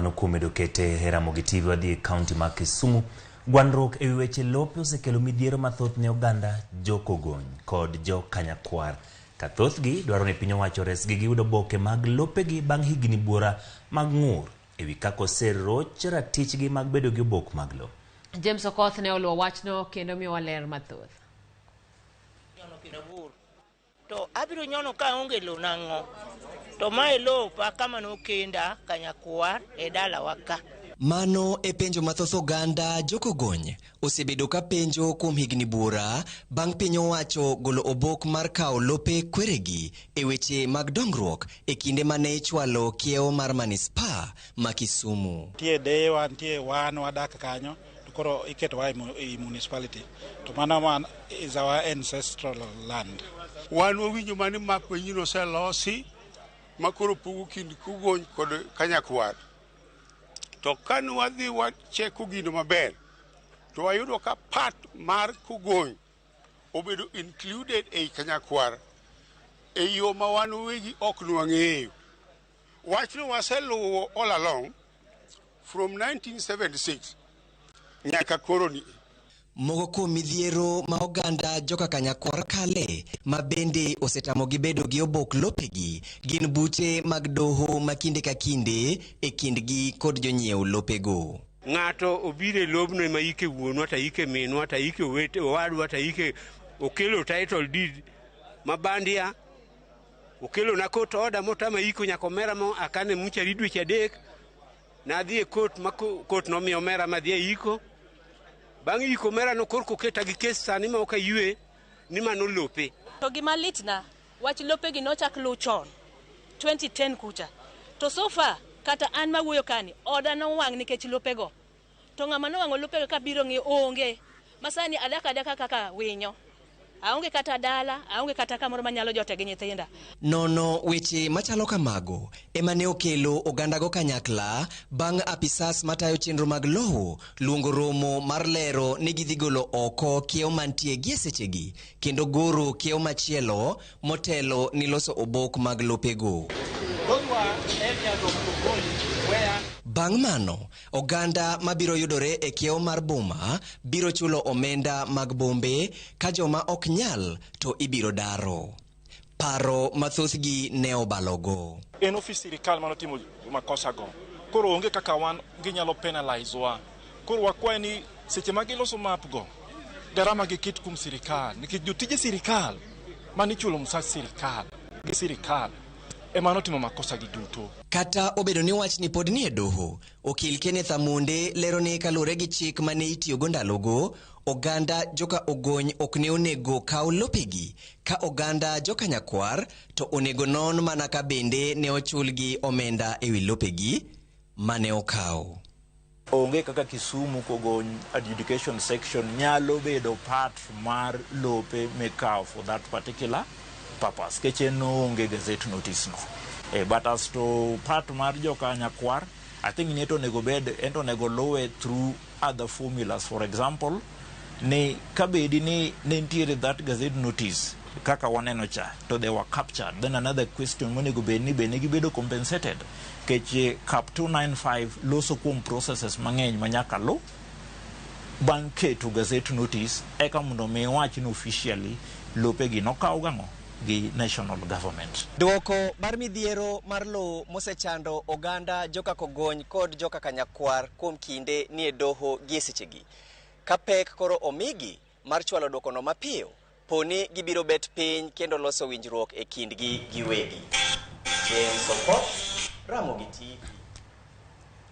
Erokamano kuom medo kete Ramogi TV wadhi kaunti ma Kisumu. Gwandruok ewi weche lope osekelo midhiero mathoth ne oganda Jo-Kogony kod Jo-Kanyakwar. Ka thothgi dwaro ni piny owacho resgi giyudo oboke mag lopegi bang' higni buora mag ng'ur ewi kaka oseroch ratichgi mag bedo gi obok mag lo. James Okoth ne oluwo wachno kendo miyowa ler mathoth. To abiro nyono ka onge lo nang'o. To mae lo pa kama no kenda Kanyakwar e dala waka. Mano e penjo mathoth oganda Jo-Kogony osebedo ka penjo kuom higni buora bang' piny owacho golo obok mar kawo lope kweregi e weche mag dongruok e kinde mane ichwalo kiewo mar manispa ma Kisumu. Tie dewa tie wan wadak kanyo koro iketo wa e municipality to mana man is our ancestral land. Wan winjo mani mak wenyino selosi makoro pugu kind Kogony kod Kanyakwar. To kan wadhi wacheko gino maber to wayudo ka part mar Kogony obedo included e Kanyakwar e yo ma wan wegi ok nwang'eyo. Wachno waseluwo all along from 1976 nyaka koroni. Mogo kuom midhiero ma oganda Jo-Kanyakwar kale ma bende osetamogi bedo gi obok lopegi gin buche mag doho ma kinde ka kinde e kindgi kod jonyiew lopego. Ng'ato obire lobno ma ike wuonwa ta ike minwa ta ike owete owadwa ta ike okelo title deed mabandia okelo na court order motama iko nyakomera mo akane muchari dweche adek na dhi e court ma court nomiyo mera ma dhi e iko. Bang' iko mera no korko keta gi kes sani ma ok ayue ni mano lope. To gima litna wach lope gi nochak lu chon 2010 kucha. To so far kata an ma wuoyo kani oda no wang' nikech lope go. To ng'ama no wang'o lope ka biro ng'i onge. Masani adaka kaka winyo. Aonge kata dala, aonge kata kamoro manyalo jote gi nyithinda. Nono weche machalo kamago ema ne okelo oganda go kanyakla bang' apisas matayo chenro mag lowo luongo romo mar lero ni gidhi golo oko kiewo mantie gi sechegi kendo goro kiewo machielo motelo ni loso obok mag lopego. Bang' mano, oganda mabiro yudore e kiewo mar boma biro chulo omenda mag bombe ka joma ok nyal to ibiro daro. Paro mathothgi ne obalogo. En ofis sirikal manotimo makosa go. Koro onge kaka wan ginyalo penalize wa. Koro wakwaye ni seche ma giloso map go garama gi ket kum sirikal nikech jotije sirikal manichulo msach sirikal gi sirikal ema notimo makosa gi duto. Kata obedo ni wach ni pod ni e doho, okil Kenneth Amonde lero ni kalure gi chik mane itiyogo ndalogo, oganda Jo-Kogony ok ne onego kaw lopegi ka oganda Jo-Kanyakwar to onego non mana ka bende ne ochulgi omenda ewi lopegi mane okaw. Onge kaka Kisumu Kogony adjudication section nyalo bedo part mar lope mekaw for that particular purpose. Keche no onge gazette notice no. But as to part mar Jo-Kanyakwar, I think neto nego bed ento nego lowe through other formulas. For example, ne kabedi ne entiere that gazette notice kaka waneno cha to they were captured. Then another question monego bed ni gibedo compensated. Keche cap 295 loso kuom processes mang'eny manyaka lo banke to gazette notice eka mondo me wach no officially lope gi nokaw gang'o gi national government. Duoko mar midhiero mar lo mosechando oganda Jo-Kogony kod Jo-Kanyakwar kuom kinde ni e doho gi sechegi. Kapek koro omigi mar chwalo duoko no mapiyo, poni gibiro bet piny kendo loso winjruok e kindgi giwegi. James Okoth, Ramogi TV.